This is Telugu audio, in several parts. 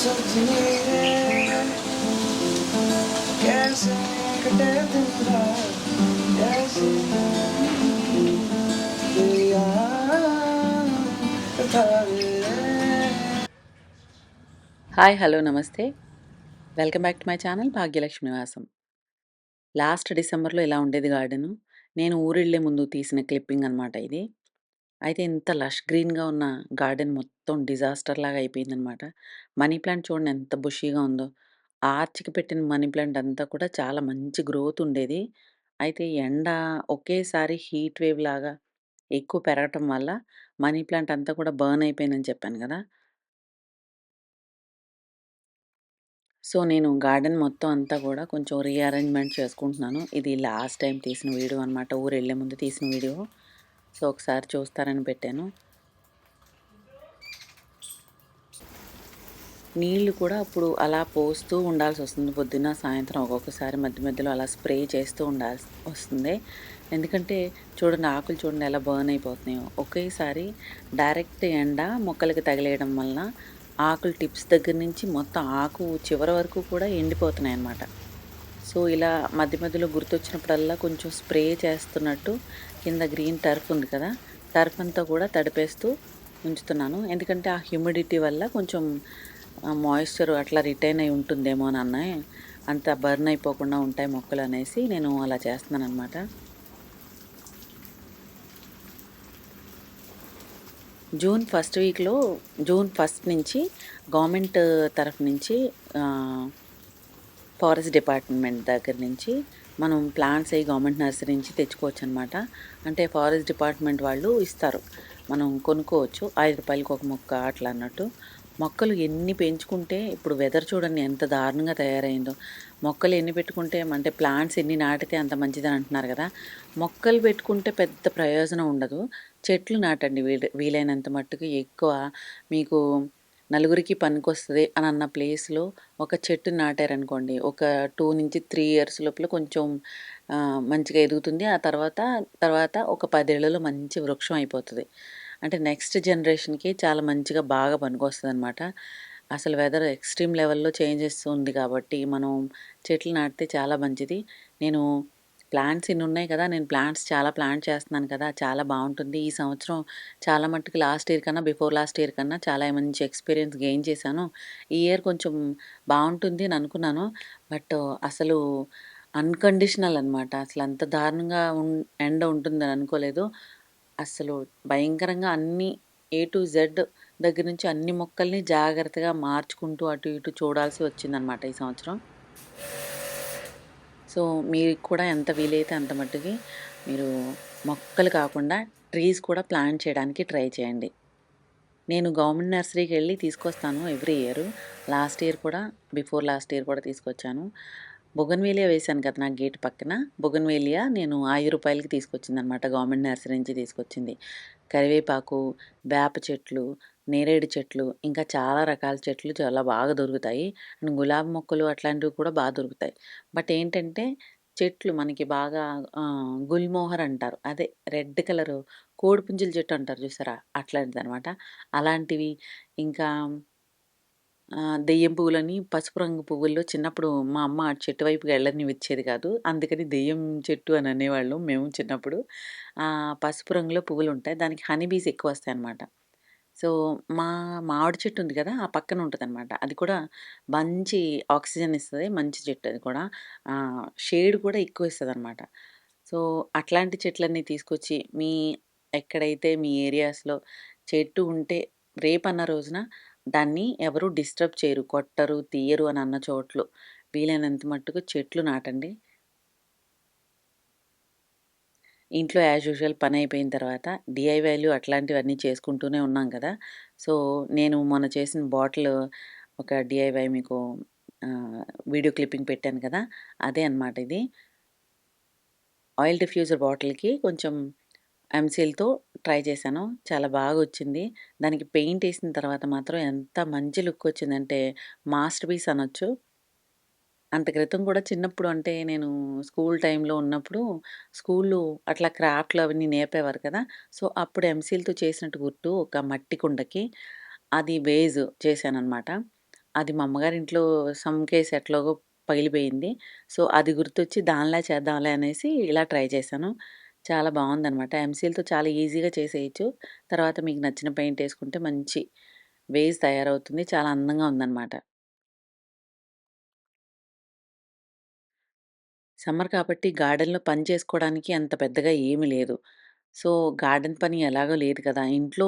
सजनी रे कैसे कटे दिन रात कैसे तेरी याद कथा रे హాయ్ హలో నమస్తే welcome back to my channel Bhagyalakshmi నివాసం. లాస్ట్ డిసెంబర్లో ఇలా ఉండేది గార్డెను. నేను ఊరెళ్ళే ముందు తీసిన క్లిప్పింగ్ అనమాట ఇది. అయితే ఇంత లష్ గ్రీన్గా ఉన్న గార్డెన్ మొత్తం డిజాస్టర్ లాగా అయిపోయిందనమాట. మనీ ప్లాంట్ చూడండి ఎంత బుషీగా ఉందో. ఆర్చ్కి పెట్టిన మనీ ప్లాంట్ అంతా కూడా చాలా మంచి గ్రోత్ ఉండేది. అయితే ఎండ ఒకేసారి హీట్ వేవ్ లాగా ఎక్కువ పెరగటం వల్ల మనీ ప్లాంట్ అంతా కూడా బర్న్ అయిపోయిందని చెప్పాను కదా. సో, నేను గార్డెన్ మొత్తం అంతా గూడా కొంచెం రీఅరేంజ్‌మెంట్ చేసుకుంటున్నాను. ఇది లాస్ట్ టైమ్ తీసిన వీడియో అనమాట. ఊరెళ్ళే ముందు తీసిన వీడియో. సో, ఒకసారి చూస్తారని పెట్టాను. నీళ్లు కూడా ఇప్పుడు అలా పోస్తూ ఉండాల్సొస్తుంది. పొద్దున్న, సాయంత్రం ఒక్కొక్కసారి మధ్య మధ్యలో అలా స్ప్రే చేస్తూ వస్తుంది. ఎందుకంటే చూడండి ఆకులు చూడండి ఎలా బర్న్ అయిపోతున్నాయో. ఒకేసారి డైరెక్ట్ ఎండ మొక్కలకి తగిలేయడం వలన ఆకులు టిప్స్ దగ్గర నుంచి మొత్తం ఆకు చివరి వరకు కూడా ఎండిపోతున్నాయన్నమాట. సో, ఇలా మధ్య మధ్యలో గుర్తొచ్చినప్పుడల్లా కొంచెం స్ప్రే చేస్తున్నట్టు కింద గ్రీన్ టర్ఫ్ ఉంది కదా! టర్ఫ్ అంతా కూడా తడిపేస్తూ ఉంచుతున్నాను. ఎందుకంటే ఆ హ్యూమిడిటీ వల్ల కొంచెం మాయిశ్చర్ అట్లా రిటైన్ అయి ఉంటుందేమోనని అంత బర్న్ అయిపోకుండా ఉంటాయి మొక్కలనేసి నేను అలా చేస్తున్నాననమాట. జూన్ ఫస్ట్ నుంచి గవర్నమెంట్ తరఫు నుంచి ఫారెస్ట్ డిపార్ట్మెంట్ దగ్గర నుంచి మనం ప్లాంట్స్ అవి గవర్నమెంట్ నర్సరీ నుంచి తెచ్చుకోవచ్చు అనమాట. అంటే ఫారెస్ట్ డిపార్ట్మెంట్ వాళ్ళు ఇస్తారు. మనం కొనుక్కోవచ్చు. రూ. 5కి ఒక మొక్క అట్లా అన్నట్టు. మొక్కలు ఎన్ని పెంచుకుంటే ఇప్పుడు వెదర్ చూడండి ఎంత దారుణంగా తయారైందో. మొక్కలు ఎన్ని పెట్టుకుంటే అంటే ప్లాంట్స్ ఎన్ని నాటితే అంత మంచిదని అంటున్నారు కదా. మొక్కలు పెట్టుకుంటే పెద్ద ప్రయోజనం ఉండదు. చెట్లు నాటండి వీలైనంత మట్టుకు ఎక్కువ మీకు నలుగురికి పనికొస్తది అని అన్న ప్లేస్‌లో ఒక చెట్టు నాటారనుకోండి. ఒక 2-3 ఇయర్స్ లోపల కొంచెం మంచిగా ఎదుగుతుంది. ఆ తర్వాత ఒక 10 ఏళ్లలో మంచి వృక్షం అయిపోతది. అంటే నెక్స్ట్ జనరేషన్‌కి చాలా మంచిగా బాగా పనికొస్తదనమాట. అసలు వెదర్ ఎక్స్‌ట్రీమ్ లెవెల్‌లో చేంజెస్ ఉంది కాబట్టి మనం చెట్లు నాటితే చాలా మంచిది. నేను ప్లాంట్స్ ఇన్నున్నాయి కదా! నేను చాలా ప్లాంట్ చేస్తున్నాను కదా! చాలా బావుంటుంది. ఈ సంవత్సరం చాలా మట్టుకు లాస్ట్ ఇయర్ కన్నా, బిఫోర్ లాస్ట్ ఇయర్ కన్నా చాలా మంచి ఎక్స్‌పీరియన్స్ గెయిన్ చేశాను. ఈ ఇయర్ కొంచెం బావుంటుంది అని అనుకున్నాను. బట్ అసలు అన్‌కండిషనల్ అనమాట. అసలంత దారుణంగా ఎండ ఉంటుందని అనుకోలేదు. అస్సలు భయంకరంగా అన్నీ ఏ టు జెడ్ దగ్గర నుంచి అన్ని మొక్కల్ని జాగ్రత్తగా మార్చుకుంటూ అటు ఇటు చూడాల్సి వచ్చిందనమాట ఈ సంవత్సరం. సో, మీకు కూడా ఎంత వీలైతే అంత మట్టుకి మీరు మొక్కలు కాకుండా ట్రీస్ కూడా ప్లాంట్ చేయడానికి ట్రై చేయండి. నేను గవర్నమెంట్ నర్సరీకెళ్ళి తీసుకొస్తాను ఎవ్రీ ఇయర్. లాస్ట్ ఇయర్ కూడా, బిఫోర్ లాస్ట్ ఇయర్ కూడా తీసుకొచ్చాను. బొగన్‌వేలియా వేశాను కదా! నా గేట్ పక్కన. బొగన్‌వేలియా నేను రూ. 5కి తీసుకొచ్చిందనమాట. గవర్నమెంట్ నర్సరీ నుంచి తీసుకొచ్చింది. కరివేపాకు, వేప చెట్లు, నేరేడు చెట్లు, ఇంకా చాలా రకాల చెట్లు చాలా బాగా దొరుకుతాయి. అండ్ గులాబీ మొక్కలు అట్లాంటివి కూడా దొరుకుతాయి. బట్ ఏంటంటే చెట్లు మనకి బాగా గుల్మోహర్ అంటారు. అదే రెడ్ కలరు కోడిపుంజుల చెట్టు అంటారు చూసారా? అట్లాంటిదనమాట. అలాంటివి ఇంకా దెయ్యం పువ్వులని పసుపు రంగు పువ్వుల్లో చిన్నప్పుడు మా అమ్మ ఆ చెట్టు వైపుకి వెళ్ళనివిచ్చేది కాదు. అందుకని దెయ్యం చెట్టు అని అనేవాళ్ళం మేము చిన్నప్పుడు. పసుపు రంగులో పువ్వులుంటాయి. దానికి హనీ బీస్ ఎక్కువొస్తాయనమాట. సో, మా మామిడి చెట్టు ఉంది కదా! ఆ పక్కన ఉంటదనమాట. అది కూడా మంచి ఆక్సిజన్ ఇస్తది. మంచి చెట్టు అది కూడా. షేడ్ కూడా ఎక్కువ ఇస్తదనమాట. సో, అట్లాంటి చెట్లన్నీ తీసుకొచ్చి ఎక్కడైతే మీ ఏరియాస్‌లో చెట్టు ఉంటే రేపన్న రోజున దాన్ని ఎవరు డిస్టర్బ్ చేయరు, కొట్టరు, తీయరు అని అన్న చోట్లు వీలైనంత మట్టుకు చెట్లు నాటండి. ఇంట్లో యాజ్ యూజువల్ పనయిపోయిన తర్వాత డీఐవైలు అట్లాంటివన్నీ చేసుకుంటూనే ఉన్నాం కదా! సో, నేను మొన్న చేసిన బాటిల్ ఒక డీఐవై మీకు ఆహ్, వీడియో క్లిప్పింగ్ పెట్టాను కదా! అదే అనమాట ఇది. ఆయిల్ డిఫ్యూజర్ బాటిల్‌కి కొంచెం ఎంసీల్‌తో ట్రై చేశాను. చాలా బాగొచ్చింది. దానికి పెయింటేసిన తర్వాత మాత్రం ఎంత మంచి లుక్కొచ్చిందంటే మాస్టర్ పీస్ అనొచ్చు. అంత క్రితం కూడా చిన్నప్పుడు అంటే నేను స్కూల్ టైమ్‌లో ఉన్నప్పుడు స్కూల్‌లో అట్లా క్రాఫ్ట్‌లు అవన్నీ నేర్పేవారు కదా! సో, అప్పుడు ఎంసీల్‌తో చేసినట్టు గుర్తు ఒక మట్టి కుండకి అది వేజ్ చేశాననమాట. అది మా అమ్మగారి ఇంట్లో సమ్ కేస్ ఎట్లాగో పగిలిపోయింది. సో, అది గుర్తొచ్చి దానిలా చేద్దాంలే అనేసి ఇలా ట్రై చేశాను. చాలా బావుందనమాట. ఎంసీల్‌తో చాలా ఈజీగా చేసేయొచ్చు. తర్వాత మీకు నచ్చిన పెయింట్ ఏసుకుంటే మంచి వేజ్ తయారవుతుంది. చాలా అందంగా ఉందనమాట. సమ్మర్ కాబట్టి గార్డెన్‌లో పని చేసుకోవడానికి అంత పెద్దగా ఏమీ లేదు. సో, గార్డెన్ పని ఎలాగో లేదు కదా! ఇంట్లో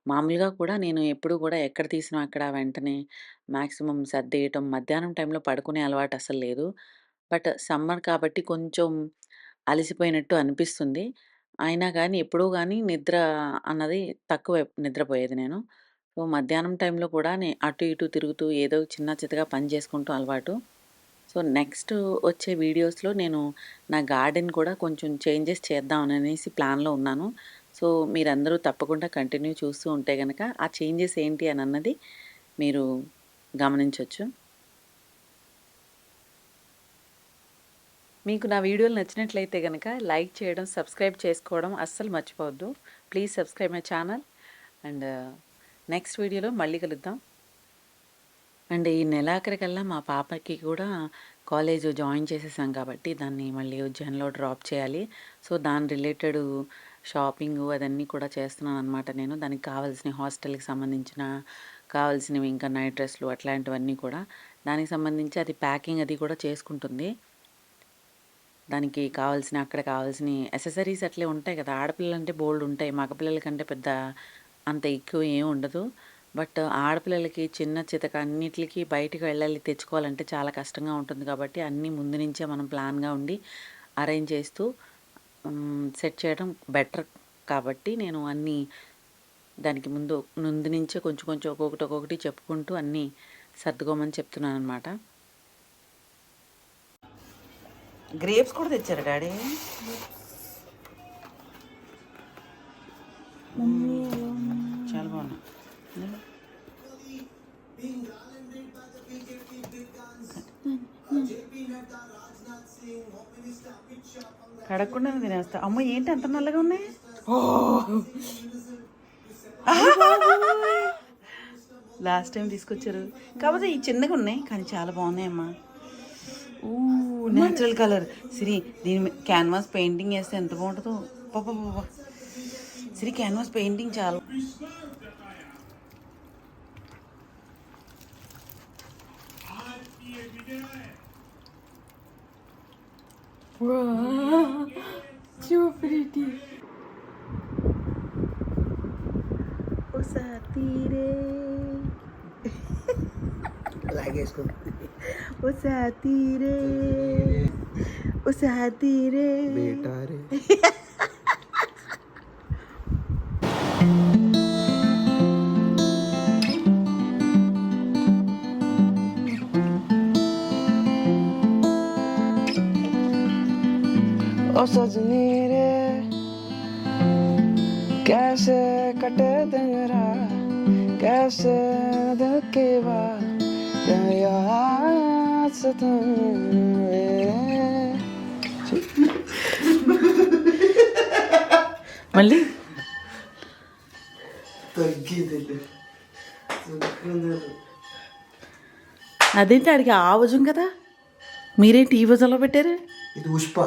మామూలుగా కూడా నేను ఎప్పుడూ కూడా ఎక్కడ తీసినా అక్కడ వెంటనే మాక్సిమం సర్దేయటం, మధ్యాహ్నం టైంలో పడుకునే అలవాటు అస్సలు లేదు. బట్ సమ్మర్ కాబట్టి కొంచెం అలసిపోయినట్టు అనిపిస్తుంది. అయినా గానీ ఎప్పుడూ గానీ నిద్ర అన్నది తక్కువే నిద్రపోయేది నేను. సో, మధ్యాహ్నం టైంలో కూడా అటు ఇటు తిరుగుతూ ఏదో చిన్న చితకా పని చేసుకుంటూ అలవాటు. సో, నెక్స్ట్ వచ్చే వీడియోస్‌లో నేను నా గార్డెన్ కూడా కొంచెం చేంజెస్ చేద్దామననేసి ప్లాన్‌లో ఉన్నాను. సో, మీరందరూ తప్పకుండా కంటిన్యూ చూస్తూ ఉంటే గనక ఆ చేంజెస్ ఏంటి అనన్నది మీరు గమనించొచ్చు. మీకు నా వీడియోలు నచ్చినట్లయితే గనక లైక్ చేయడం, సబ్స్క్రైబ్ చేసుకోవడం అస్సలు మర్చిపోవద్దు. Please subscribe my channel and next వీడియోలో మళ్ళీ కలుద్దాం. అండ్ ఈ నెలాఖరికల్లా మా పాపకి కూడా కాలేజ్ జాయిన్ చేసేసాం కాబట్టి దాన్ని మళ్ళీ ఉజ్జయిన్‌లో డ్రాప్ చేయాలి. సో, దాని రిలేటెడ్ షాపింగు అదన్నీ కూడా చేస్తున్నాననమాట నేను. దానికి కావాల్సిన హాస్టల్‌కి సంబంధించిన కావాల్సినవి ఇంకా నైట్ డ్రెస్‌లు అట్లాంటివన్నీ కూడా. దానికి సంబంధించి అది ప్యాకింగ్ అది కూడా చేసుకుంటుంది. దానికి కావాల్సిన అక్కడ కావాల్సినయి యాక్సెసరీస్ అట్లే ఉంటాయి కదా! ఆడపిల్లలంటే బోలెడుంటాయి. మగపిల్లల కంటే పెద్ద అంత ఎక్కువ ఏం ఉండదు. బట్ ఆడపిల్లలకి చిన్న చితక అన్నిట్లికి బయటికి వెళ్ళాలి తెచ్చుకోవాలంటే చాలా కష్టంగా ఉంటుంది కాబట్టి అన్నీ ముందు నుంచే మనం ప్లాన్‌గా ఉండి అరేంజ్ చేస్తూ సెట్ చేయడం బెటర్ కాబట్టి నేను అన్నీ దానికి ముందు నుంచే కొంచెం కొంచెం ఒక్కొక్కటి చెప్పుకుంటూ అన్నీ సర్దుకోమని చెప్తున్నాననమాట. గ్రేప్స్ కూడా తెచ్చారా డాడీ? చాలా బాగున్నాయి. కడగకుండానే తినేస్తా. అమ్మ ఏంటి అంత నల్లగా ఉన్నాయి? లాస్ట్ టైం తీసుకొచ్చారు కాకపోతే ఈ చిన్నగా ఉన్నాయి కానీ చాలా బాగున్నాయి అమ్మా. న్యాచురల్ కలర్ సిరి దీని క్యాన్వాస్ పెయింటింగ్ వేస్తే ఎంత బాగుంటుందో. పాప సిరి క్యాన్వాస్ పెయింటింగ్ చాలా so pretty. O satire. లాగేసుకో. O satire. O satire. బేటా రే. ओ सजनी रे कैसे कटे दिन रात, कैसे दिल के बाद याद सताए. మళ్ళీ తగ్గిది అదేంటి అడిగి ఆ వజం కదా మీరేంటి ఈ వజంలో పెట్టారు? ఇది పుష్ప.